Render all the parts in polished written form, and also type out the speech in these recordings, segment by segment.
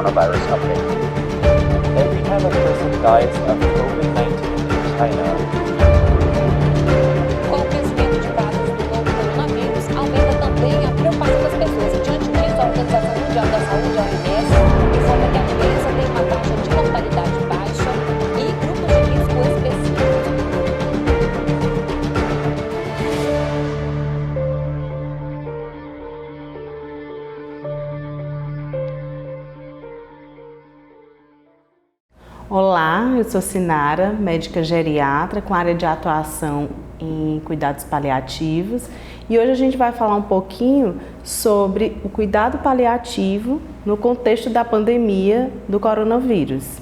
coronavirus update. Every time a person dies of COVID-19 in China, Com o crescimento de casos do novo coronavírus, aumenta também a preocupação das pessoas. E diante disso, a Organização Mundial da Saúde, a OMS, informa que a doença tem uma taxa de mortalidade baixa e grupos de risco específicos. Olá, eu sou Sinara, médica geriatra com área de atuação em cuidados paliativos, e hoje a gente vai falar um pouquinho sobre o cuidado paliativo no contexto da pandemia do coronavírus.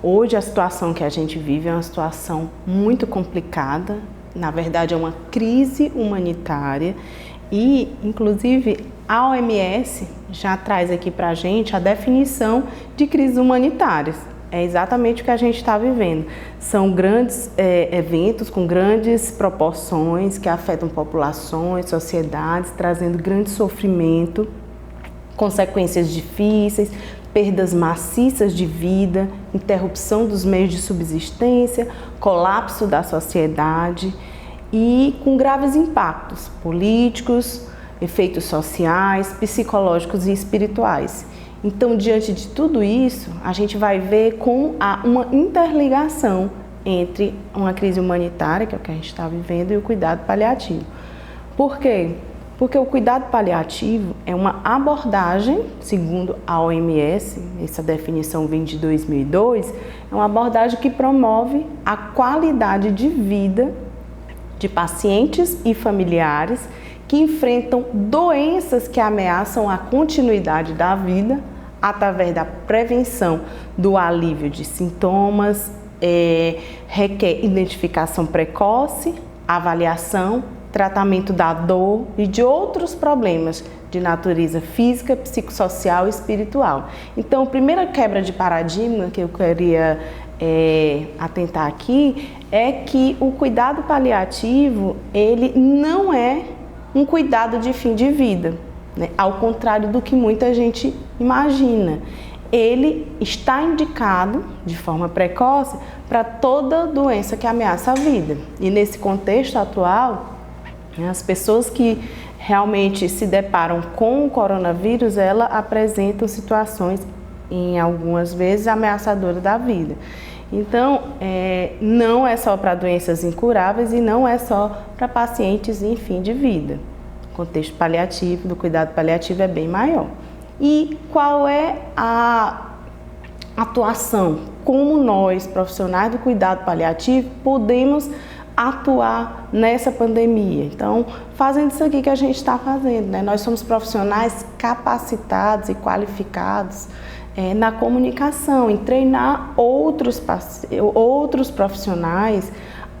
Hoje a situação que a gente vive é uma situação muito complicada, na verdade é uma crise humanitária e, inclusive, a OMS já traz aqui para a gente a definição de crises humanitárias. É exatamente o que a gente está vivendo. São grandes eventos com grandes proporções que afetam populações, sociedades, trazendo grande sofrimento, consequências difíceis, perdas maciças de vida, interrupção dos meios de subsistência, colapso da sociedade e com graves impactos políticos, efeitos sociais, psicológicos e espirituais. Então, diante de tudo isso, a gente vai ver uma interligação entre uma crise humanitária, que é o que a gente está vivendo, e o cuidado paliativo. Por quê? Porque o cuidado paliativo é uma abordagem, segundo a OMS, essa definição vem de 2002, é uma abordagem que promove a qualidade de vida de pacientes e familiares que enfrentam doenças que ameaçam a continuidade da vida através da prevenção do alívio de sintomas, requer identificação precoce, avaliação, tratamento da dor e de outros problemas de natureza física, psicossocial e espiritual. Então, a primeira quebra de paradigma que eu queria atentar aqui é que o cuidado paliativo, ele não é um cuidado de fim de vida, né? Ao contrário do que muita gente imagina. Ele está indicado de forma precoce para toda doença que ameaça a vida. E nesse contexto atual, as pessoas que realmente se deparam com o coronavírus, elas apresentam situações, em algumas vezes, ameaçadoras da vida. Então, não é só para doenças incuráveis e não é só para pacientes em fim de vida. O contexto paliativo, do cuidado paliativo é bem maior. E qual é a atuação? Como nós, profissionais do cuidado paliativo, podemos atuar nessa pandemia? Então, fazendo isso aqui que a gente está fazendo, né? Nós somos profissionais capacitados e qualificados na comunicação, em treinar outros profissionais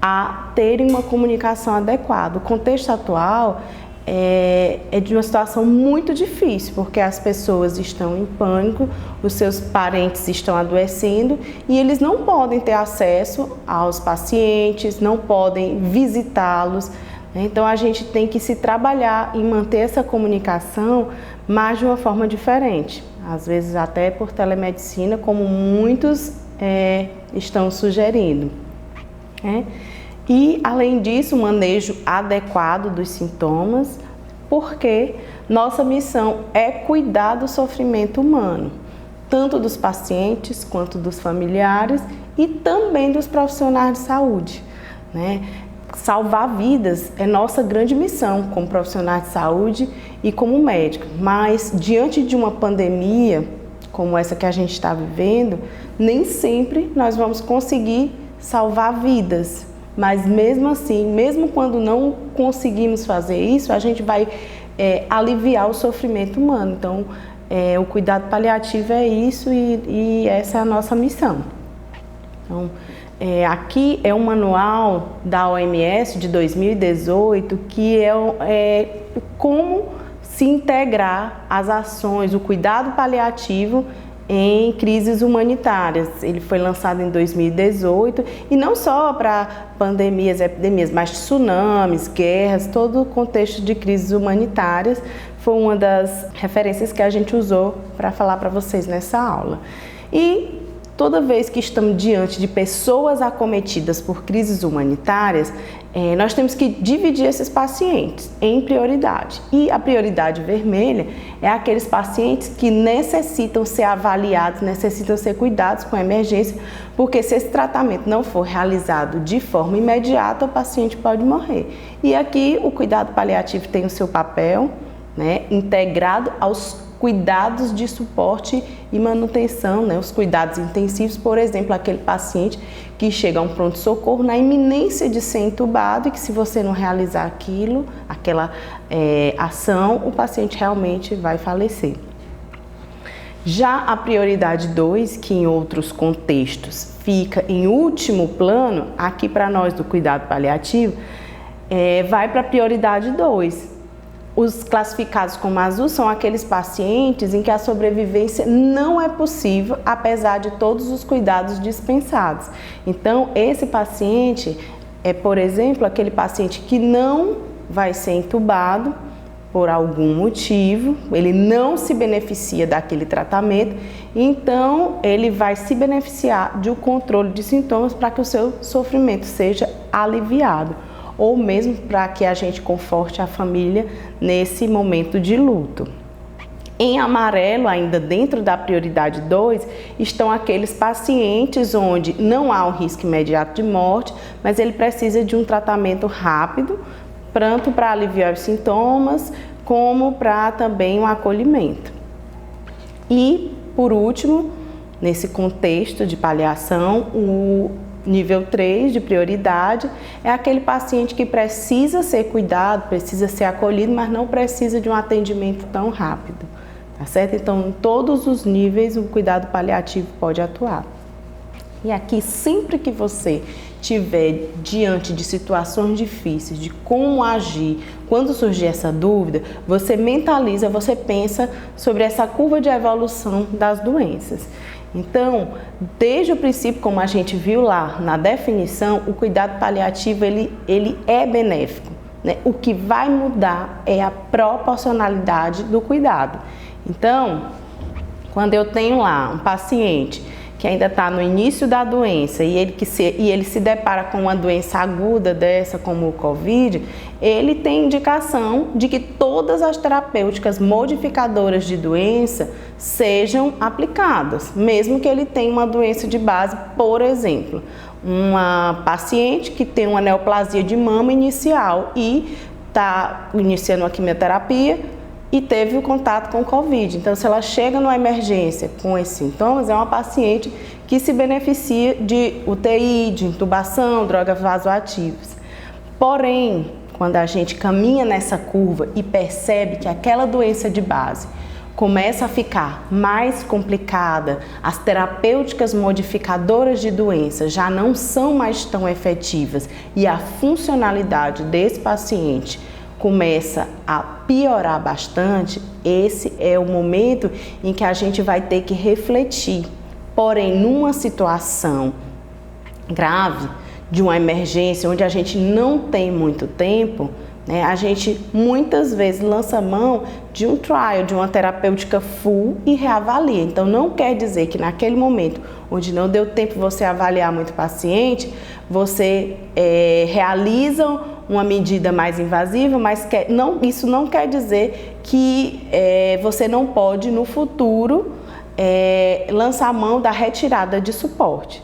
a terem uma comunicação adequada. O contexto atual é de uma situação muito difícil, porque as pessoas estão em pânico, os seus parentes estão adoecendo e eles não podem ter acesso aos pacientes, não podem visitá-los. Então, a gente tem que se trabalhar em manter essa comunicação, mas de uma forma diferente. Às vezes até por telemedicina, como muitos estão sugerindo. E, além disso, o manejo adequado dos sintomas, porque nossa missão é cuidar do sofrimento humano, tanto dos pacientes quanto dos familiares e também dos profissionais de saúde, né? Salvar vidas é nossa grande missão como profissionais de saúde e como médicos, mas diante de uma pandemia como essa que a gente está vivendo, nem sempre nós vamos conseguir salvar vidas, mas mesmo assim, mesmo quando não conseguimos fazer isso, a gente vai aliviar o sofrimento humano. Então, o cuidado paliativo é isso e essa é a nossa missão. Então, aqui é um manual da OMS de 2018 que é como se integrar as ações, o cuidado paliativo em crises humanitárias. Ele foi lançado em 2018 e não só para pandemias, epidemias, mas tsunamis, guerras, todo o contexto de crises humanitárias. Foi uma das referências que a gente usou para falar para vocês nessa aula. E toda vez que estamos diante de pessoas acometidas por crises humanitárias, nós temos que dividir esses pacientes em prioridade. E a prioridade vermelha é aqueles pacientes que necessitam ser avaliados, necessitam ser cuidados com emergência, porque se esse tratamento não for realizado de forma imediata, o paciente pode morrer. E aqui o cuidado paliativo tem o seu papel, né, integrado aos cuidados de suporte e manutenção, né, os cuidados intensivos, por exemplo, aquele paciente que chega a um pronto-socorro na iminência de ser entubado e que se você não realizar aquela ação, o paciente realmente vai falecer. Já a prioridade 2, que em outros contextos fica em último plano, aqui para nós do cuidado paliativo, vai para a prioridade 2. Os classificados como azul são aqueles pacientes em que a sobrevivência não é possível, apesar de todos os cuidados dispensados. Então, esse paciente é, por exemplo, aquele paciente que não vai ser entubado por algum motivo, ele não se beneficia daquele tratamento, então ele vai se beneficiar de um controle de sintomas para que o seu sofrimento seja aliviado, ou mesmo para que a gente conforte a família nesse momento de luto. Em amarelo, ainda dentro da prioridade 2, estão aqueles pacientes onde não há um risco imediato de morte, mas ele precisa de um tratamento rápido, tanto para aliviar os sintomas, como para também um acolhimento. E, por último, nesse contexto de paliação, o nível 3 de prioridade é aquele paciente que precisa ser cuidado, precisa ser acolhido, mas não precisa de um atendimento tão rápido, tá certo? Então, em todos os níveis, o cuidado paliativo pode atuar. E aqui, sempre que você estiver diante de situações difíceis, de como agir, quando surgir essa dúvida, você mentaliza, você pensa sobre essa curva de evolução das doenças. Então, desde o princípio, como a gente viu lá na definição, o cuidado paliativo ele é benéfico, né? O que vai mudar é a proporcionalidade do cuidado. Então, quando eu tenho lá um paciente que ainda está no início da doença e ele se depara com uma doença aguda dessa, como o Covid, ele tem indicação de que todas as terapêuticas modificadoras de doença sejam aplicadas, mesmo que ele tenha uma doença de base, por exemplo, uma paciente que tem uma neoplasia de mama inicial e está iniciando a quimioterapia, e teve o contato com o Covid. Então, se ela chega numa emergência com esses sintomas, é uma paciente que se beneficia de UTI, de intubação, drogas vasoativas. Porém, quando a gente caminha nessa curva e percebe que aquela doença de base começa a ficar mais complicada, as terapêuticas modificadoras de doença já não são mais tão efetivas e a funcionalidade desse paciente começa a piorar bastante, esse é o momento em que a gente vai ter que refletir. Porém, numa situação grave, de uma emergência, onde a gente não tem muito tempo, né, a gente muitas vezes lança mão de um trial, de uma terapêutica full e reavalia. Então, não quer dizer que naquele momento, onde não deu tempo você avaliar muito o paciente, você realiza uma medida mais invasiva, mas isso não quer dizer que você não pode, no futuro, lançar mão da retirada de suporte,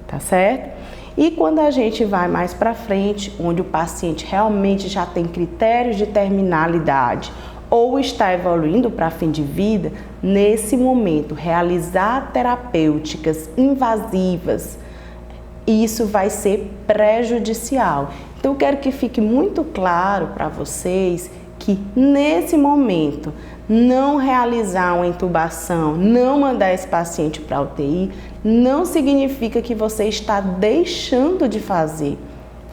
tá certo? E quando a gente vai mais para frente, onde o paciente realmente já tem critérios de terminalidade ou está evoluindo para fim de vida, nesse momento, realizar terapêuticas invasivas, isso vai ser prejudicial. Então, eu quero que fique muito claro para vocês que, nesse momento, não realizar uma intubação, não mandar esse paciente para a UTI, não significa que você está deixando de fazer.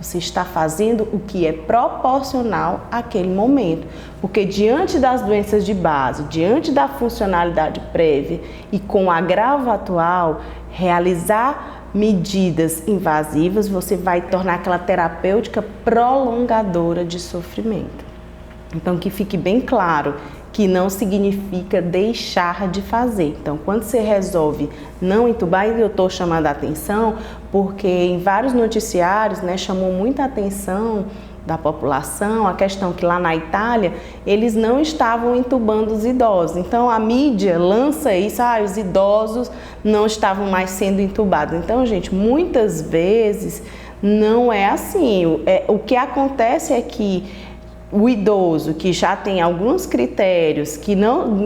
Você está fazendo o que é proporcional àquele momento. Porque diante das doenças de base, diante da funcionalidade prévia e com o agravo atual, realizar medidas invasivas, você vai tornar aquela terapêutica prolongadora de sofrimento. Então, que fique bem claro que não significa deixar de fazer. Então, quando você resolve não entubar, e eu estou chamando a atenção porque em vários noticiários, né, chamou muita atenção da população a questão que lá na Itália eles não estavam entubando os idosos. Então, a mídia lança isso, os idosos não estavam mais sendo entubados. Então, gente, muitas vezes não é assim. O que acontece é que o idoso que já tem alguns critérios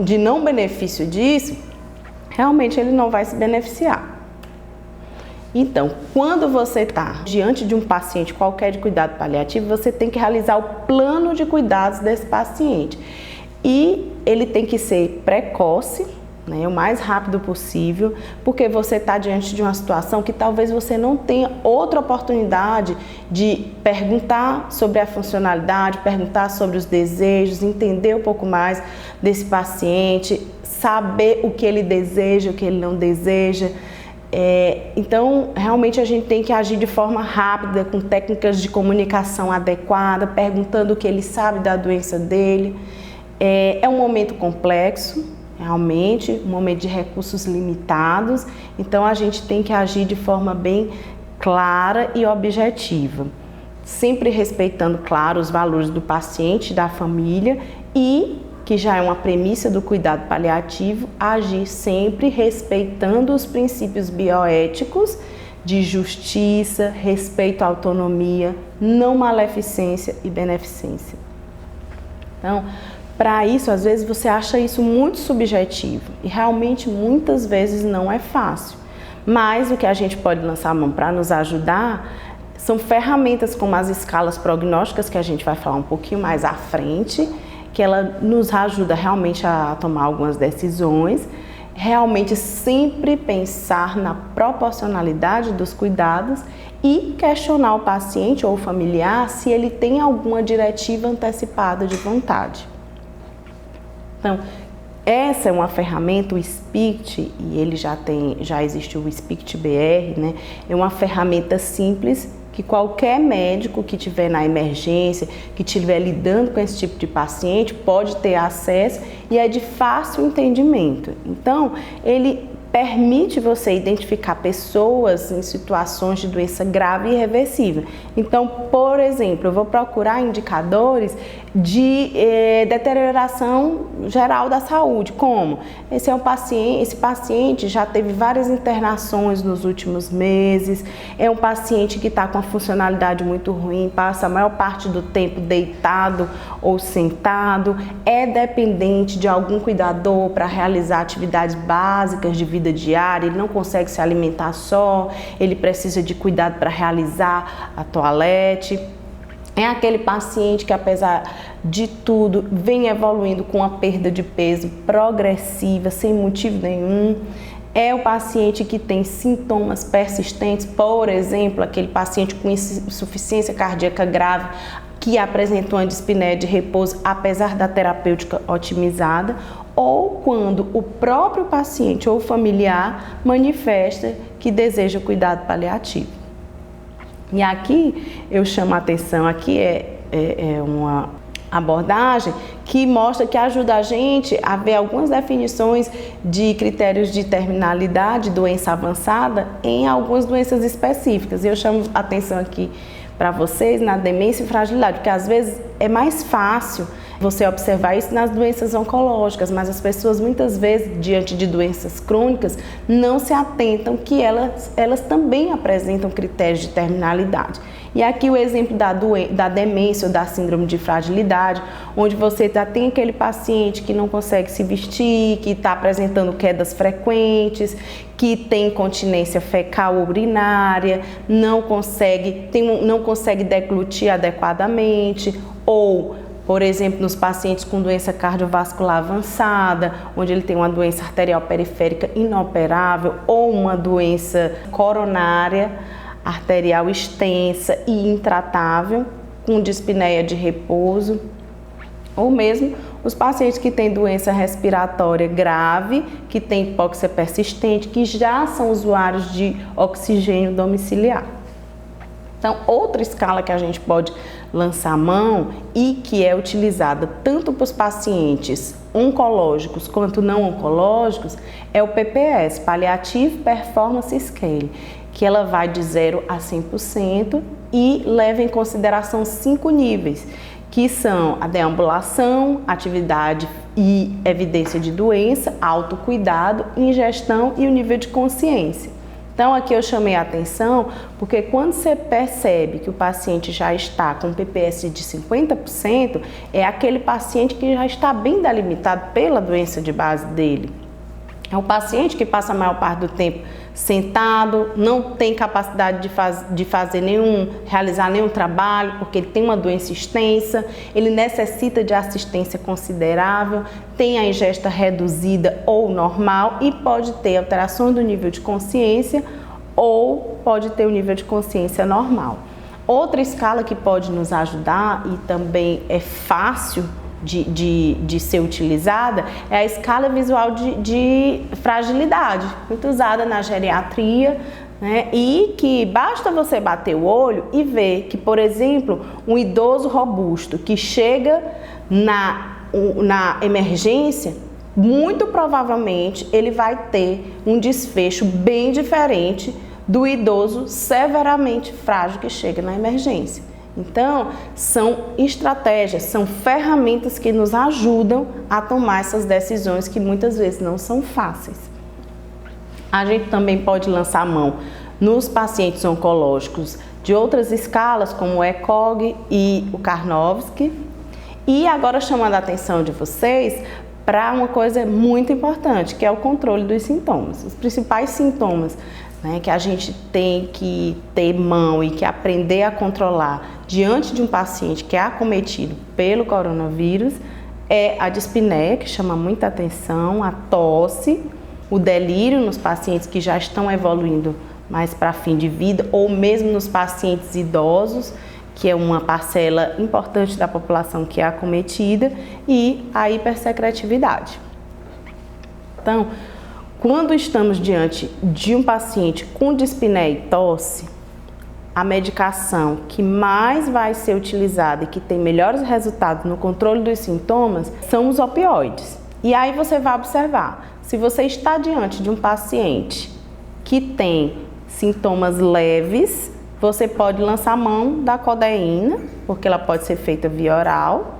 de não benefício disso, realmente ele não vai se beneficiar. Então, quando você está diante de um paciente qualquer de cuidado paliativo, você tem que realizar o plano de cuidados desse paciente. E ele tem que ser precoce, né, o mais rápido possível, porque você está diante de uma situação que talvez você não tenha outra oportunidade de perguntar sobre a funcionalidade, perguntar sobre os desejos, entender um pouco mais desse paciente, saber o que ele deseja, o que ele não deseja. Então, realmente a gente tem que agir de forma rápida, com técnicas de comunicação adequada, perguntando o que ele sabe da doença dele. É um momento complexo, realmente, um momento de recursos limitados, então a gente tem que agir de forma bem clara e objetiva, sempre respeitando, claro, os valores do paciente, da família e, que já é uma premissa do cuidado paliativo, agir sempre respeitando os princípios bioéticos de justiça, respeito à autonomia, não maleficência e beneficência. Então, para isso, às vezes você acha isso muito subjetivo e realmente muitas vezes não é fácil. Mas o que a gente pode lançar a mão para nos ajudar são ferramentas como as escalas prognósticas, que a gente vai falar um pouquinho mais à frente, que ela nos ajuda realmente a tomar algumas decisões, realmente sempre pensar na proporcionalidade dos cuidados e questionar o paciente ou o familiar se ele tem alguma diretiva antecipada de vontade. Então, essa é uma ferramenta, o SPICT, e ele já existe o SPICT BR, né? É uma ferramenta simples que qualquer médico que estiver na emergência, que estiver lidando com esse tipo de paciente, pode ter acesso e é de fácil entendimento. Então, ele permite você identificar pessoas em situações de doença grave e irreversível. Então, por exemplo, eu vou procurar indicadores de deterioração geral da saúde, como esse paciente já teve várias internações nos últimos meses, é um paciente que está com a funcionalidade muito ruim, passa a maior parte do tempo deitado ou sentado, é dependente de algum cuidador para realizar atividades básicas de vida diária, ele não consegue se alimentar só, ele precisa de cuidado para realizar a toalete. É aquele paciente que, apesar de tudo, vem evoluindo com uma perda de peso progressiva, sem motivo nenhum. É o paciente que tem sintomas persistentes, por exemplo, aquele paciente com insuficiência cardíaca grave, que apresentou uma dispneia de repouso, apesar da terapêutica otimizada, ou quando o próprio paciente ou familiar manifesta que deseja cuidado paliativo. E aqui eu chamo a atenção, aqui é uma abordagem que mostra, que ajuda a gente a ver algumas definições de critérios de terminalidade, doença avançada, em algumas doenças específicas. E eu chamo a atenção aqui para vocês na demência e fragilidade, porque às vezes é mais fácil você observar isso nas doenças oncológicas, mas as pessoas muitas vezes, diante de doenças crônicas, não se atentam que elas também apresentam critérios de terminalidade. E aqui o exemplo da demência ou da síndrome de fragilidade, onde você já tem aquele paciente que não consegue se vestir, que está apresentando quedas frequentes, que tem incontinência fecal ou urinária, não consegue deglutir adequadamente, ou, por exemplo, nos pacientes com doença cardiovascular avançada, onde ele tem uma doença arterial periférica inoperável ou uma doença coronária, arterial extensa e intratável, com dispneia de repouso, ou mesmo os pacientes que têm doença respiratória grave, que têm hipóxia persistente, que já são usuários de oxigênio domiciliar. Então, outra escala que a gente pode lançar a mão e que é utilizada tanto para os pacientes oncológicos quanto não oncológicos é o PPS, Palliative Performance Scale, que ela vai de 0 a 100% e leva em consideração 5 níveis, que são a deambulação, atividade e evidência de doença, autocuidado, ingestão e o nível de consciência. Então, aqui eu chamei a atenção porque quando você percebe que o paciente já está com PPS de 50%, é aquele paciente que já está bem delimitado pela doença de base dele. É o paciente que passa a maior parte do tempo sentado, não tem capacidade de realizar nenhum trabalho, porque ele tem uma doença extensa, ele necessita de assistência considerável, tem a ingesta reduzida ou normal e pode ter alterações do nível de consciência ou pode ter o nível de consciência normal. Outra escala que pode nos ajudar e também é fácil de ser utilizada é a escala visual de fragilidade, muito usada na geriatria, né? E que basta você bater o olho e ver que, por exemplo, um idoso robusto que chega na emergência, muito provavelmente ele vai ter um desfecho bem diferente do idoso severamente frágil que chega na emergência. Então, são estratégias, são ferramentas que nos ajudam a tomar essas decisões que muitas vezes não são fáceis. A gente também pode lançar a mão nos pacientes oncológicos de outras escalas, como o ECOG e o Karnofsky. E agora chamando a atenção de vocês para uma coisa muito importante, que é o controle dos sintomas. Os principais sintomas, né, que a gente tem que ter mão e que aprender a controlar diante de um paciente que é acometido pelo coronavírus é a dispneia, que chama muita atenção, a tosse, o delírio nos pacientes que já estão evoluindo mais para fim de vida, ou mesmo nos pacientes idosos, que é uma parcela importante da população que é acometida, e a hipersecretividade. Então, quando estamos diante de um paciente com dispneia e tosse, a medicação que mais vai ser utilizada e que tem melhores resultados no controle dos sintomas são os opioides. E aí você vai observar, se você está diante de um paciente que tem sintomas leves, você pode lançar a mão da codeína, porque ela pode ser feita via oral,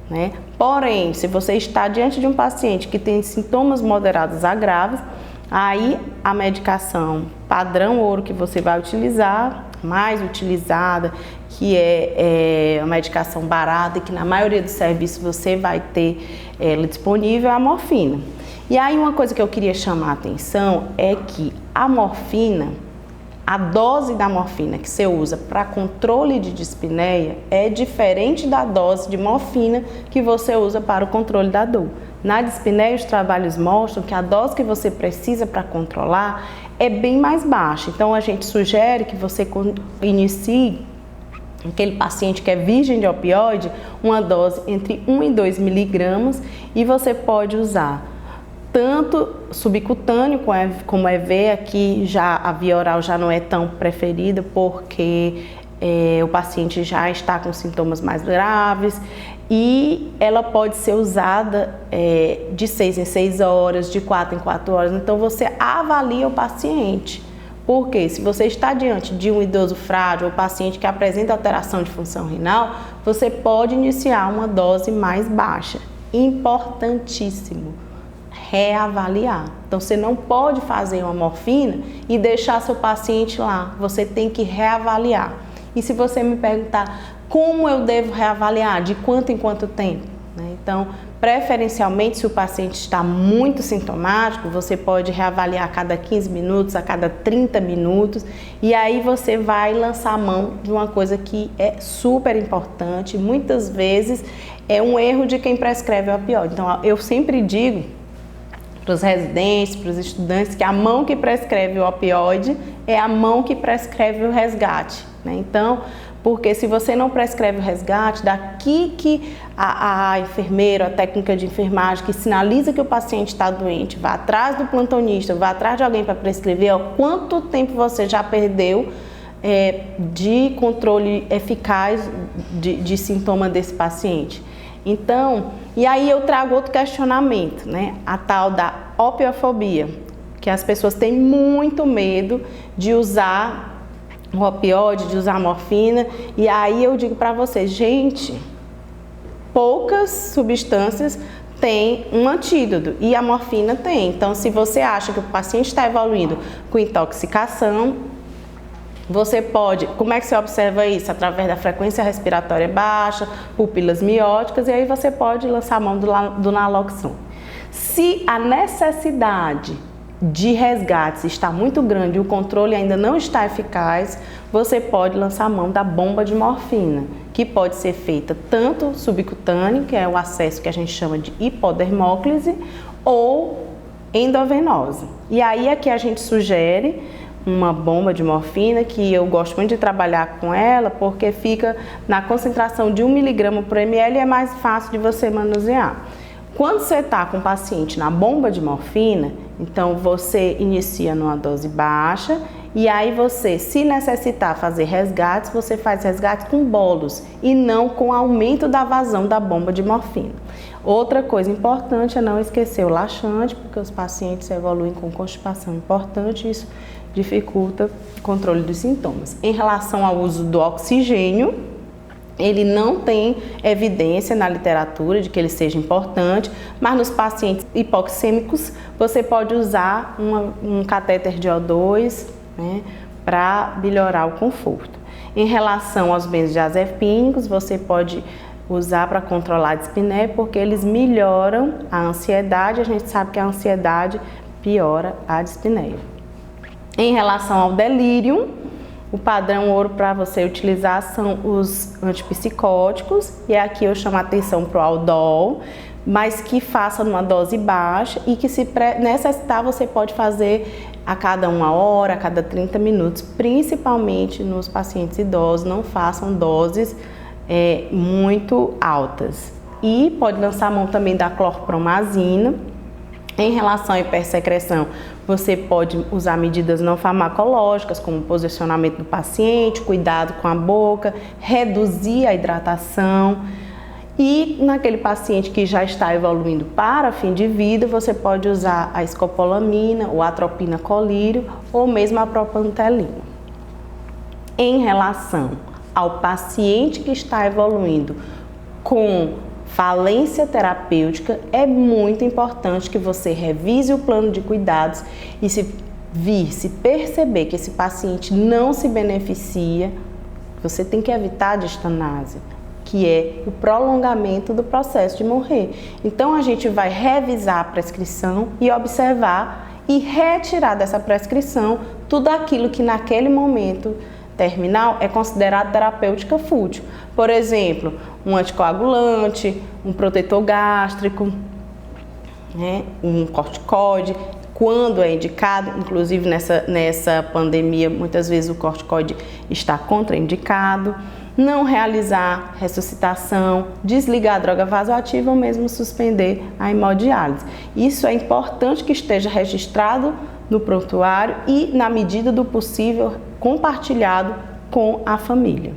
né? Porém, se você está diante de um paciente que tem sintomas moderados a graves, aí a medicação padrão ouro que você vai utilizar, mais utilizada, que é a medicação barata e que na maioria dos serviços você vai ter ela disponível, é a morfina. E aí uma coisa que eu queria chamar a atenção é que a morfina, a dose da morfina que você usa para controle de dispneia é diferente da dose de morfina que você usa para o controle da dor. Na dispneia, os trabalhos mostram que a dose que você precisa para controlar é bem mais baixa. Então, a gente sugere que você inicie aquele paciente que é virgem de opioide, uma dose entre 1 e 2 miligramas, e você pode usar tanto subcutâneo como EV, aqui já a via oral já não é tão preferida porque o paciente já está com sintomas mais graves, e ela pode ser usada de 6 em 6 horas, de 4 em 4 horas, então você avalia o paciente. Porque se você está diante de um idoso frágil ou paciente que apresenta alteração de função renal, você pode iniciar uma dose mais baixa. Importantíssimo, reavaliar. Então você não pode fazer uma morfina e deixar seu paciente lá, você tem que reavaliar. E se você me perguntar como eu devo reavaliar, de quanto em quanto tempo, né? Então, preferencialmente, se o paciente está muito sintomático, você pode reavaliar a cada 15 minutos, a cada 30 minutos, e aí você vai lançar a mão de uma coisa que é super importante, muitas vezes é um erro de quem prescreve o opioide. Então, eu sempre digo para os residentes, para os estudantes, que a mão que prescreve o opioide é a mão que prescreve o resgate, né? Então, porque se você não prescreve o resgate, daqui que a enfermeira, a técnica de enfermagem que sinaliza que o paciente está doente, vai atrás do plantonista, vai atrás de alguém para prescrever, ó, quanto tempo você já perdeu de controle eficaz de sintoma desse paciente. Então, e aí eu trago outro questionamento, né? A tal da opiofobia, que as pessoas têm muito medo de usar o opioide, de usar a morfina, e aí eu digo para vocês, gente, poucas substâncias têm um antídoto e a morfina tem. Então, se você acha que o paciente está evoluindo com intoxicação, você pode, como é que você observa isso? Através da frequência respiratória baixa, pupilas mióticas, e aí você pode lançar a mão do naloxone. Se a necessidade de resgates está muito grande e o controle ainda não está eficaz, você pode lançar a mão da bomba de morfina, que pode ser feita tanto subcutâneo, que é o acesso que a gente chama de hipodermóclise, ou endovenosa. E aí aqui a gente sugere uma bomba de morfina, que eu gosto muito de trabalhar com ela, porque fica na concentração de 1 mg por ml e é mais fácil de você manusear. Quando você está com o paciente na bomba de morfina, então você inicia numa dose baixa e aí você, se necessitar fazer resgates, você faz resgates com bolos e não com aumento da vazão da bomba de morfina. Outra coisa importante é não esquecer o laxante, porque os pacientes evoluem com constipação importante e isso dificulta o controle dos sintomas. Em relação ao uso do oxigênio, ele não tem evidência na literatura de que ele seja importante, mas nos pacientes hipoxêmicos você pode usar um catéter de O2, né, para melhorar o conforto. Em relação aos benzodiazepínicos, você pode usar para controlar a dispneia, porque eles melhoram a ansiedade, a gente sabe que a ansiedade piora a dispneia. Em relação ao delírio, o padrão ouro para você utilizar são os antipsicóticos, e aqui eu chamo a atenção para o Aldol, mas que faça numa dose baixa e que se necessitar você pode fazer a cada 1 hora, a cada 30 minutos, principalmente nos pacientes idosos, não façam doses muito altas. E pode lançar a mão também da clorpromazina. Em relação à hipersecreção, você pode usar medidas não farmacológicas, como posicionamento do paciente, cuidado com a boca, reduzir a hidratação. E naquele paciente que já está evoluindo para fim de vida, você pode usar a escopolamina, ou a atropina colírio, ou mesmo a propantelina. Em relação ao paciente que está evoluindo com falência terapêutica, é muito importante que você revise o plano de cuidados e se perceber que esse paciente não se beneficia, você tem que evitar a distanásia, que é o prolongamento do processo de morrer. Então a gente vai revisar a prescrição e observar e retirar dessa prescrição tudo aquilo que naquele momento terminal é considerado terapêutica fútil. Por exemplo, um anticoagulante, um protetor gástrico, né, um corticoide, quando é indicado, inclusive nessa pandemia, muitas vezes o corticoide está contraindicado, não realizar ressuscitação, desligar a droga vasoativa ou mesmo suspender a hemodiálise. Isso é importante que esteja registrado no prontuário e, na medida do possível, compartilhado com a família.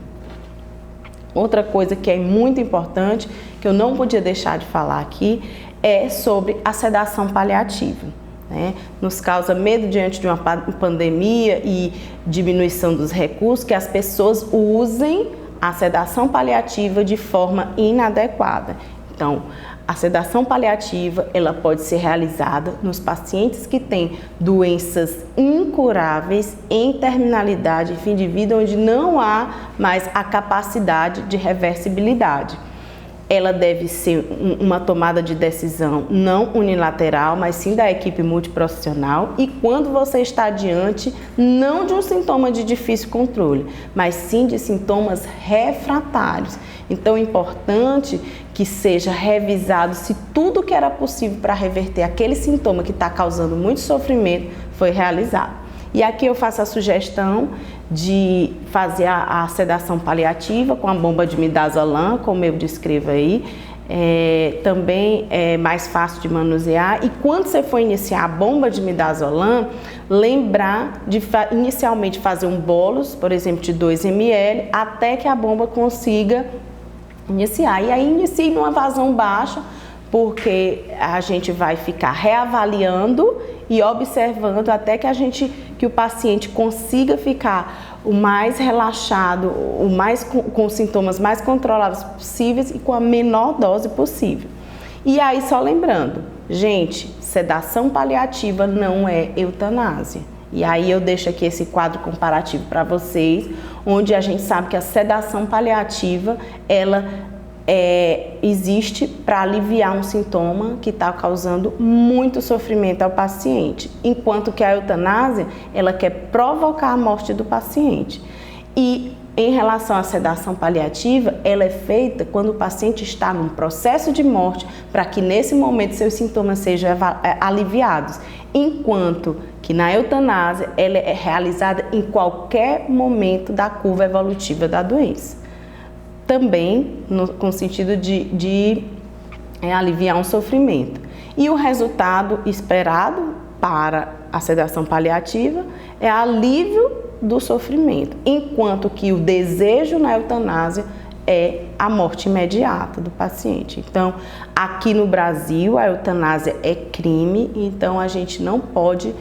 Outra coisa que é muito importante, que eu não podia deixar de falar aqui, é sobre a sedação paliativa, né? Nos causa medo diante de uma pandemia e diminuição dos recursos que as pessoas usem a sedação paliativa de forma inadequada. Então, a sedação paliativa, ela pode ser realizada nos pacientes que têm doenças incuráveis em terminalidade, fim de vida, onde não há mais a capacidade de reversibilidade. Ela deve ser uma tomada de decisão não unilateral, mas sim da equipe multiprofissional, e quando você está diante não de um sintoma de difícil controle, mas sim de sintomas refratários. Então é importante que que seja revisado se tudo que era possível para reverter aquele sintoma que está causando muito sofrimento foi realizado. E aqui eu faço a sugestão de fazer a sedação paliativa com a bomba de midazolam, como eu descrevo aí. Também é mais fácil de manusear, e quando você for iniciar a bomba de midazolam, lembrar de inicialmente fazer um bolus, por exemplo, de 2 ml, até que a bomba consiga iniciar. E aí inicie numa vazão baixa, porque a gente vai ficar reavaliando e observando até que o paciente consiga ficar o mais relaxado, com os sintomas mais controlados possíveis e com a menor dose possível. E aí, só lembrando, gente, sedação paliativa não é eutanásia. E aí eu deixo aqui esse quadro comparativo para vocês, onde a gente sabe que a sedação paliativa, ela existe para aliviar um sintoma que está causando muito sofrimento ao paciente, enquanto que a eutanásia, ela quer provocar a morte do paciente. E em relação à sedação paliativa, ela é feita quando o paciente está num processo de morte, para que nesse momento seus sintomas sejam aliviados, enquanto que na eutanásia ela é realizada em qualquer momento da curva evolutiva da doença. Também com o sentido de aliviar um sofrimento. E o resultado esperado para a sedação paliativa é alívio do sofrimento, enquanto que o desejo na eutanásia é a morte imediata do paciente. Então, aqui no Brasil, a eutanásia é crime, então a gente não pode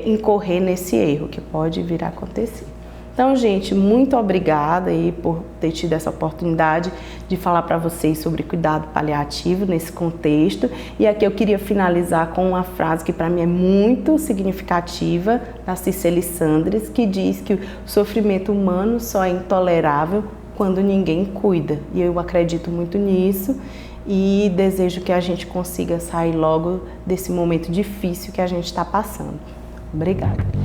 incorrer nesse erro que pode vir a acontecer. Então, gente, muito obrigada aí por ter tido essa oportunidade de falar para vocês sobre cuidado paliativo nesse contexto. E aqui eu queria finalizar com uma frase que para mim é muito significativa, da Cicely Sandres, que diz que o sofrimento humano só é intolerável quando ninguém cuida. E eu acredito muito nisso e desejo que a gente consiga sair logo desse momento difícil que a gente está passando. Obrigada.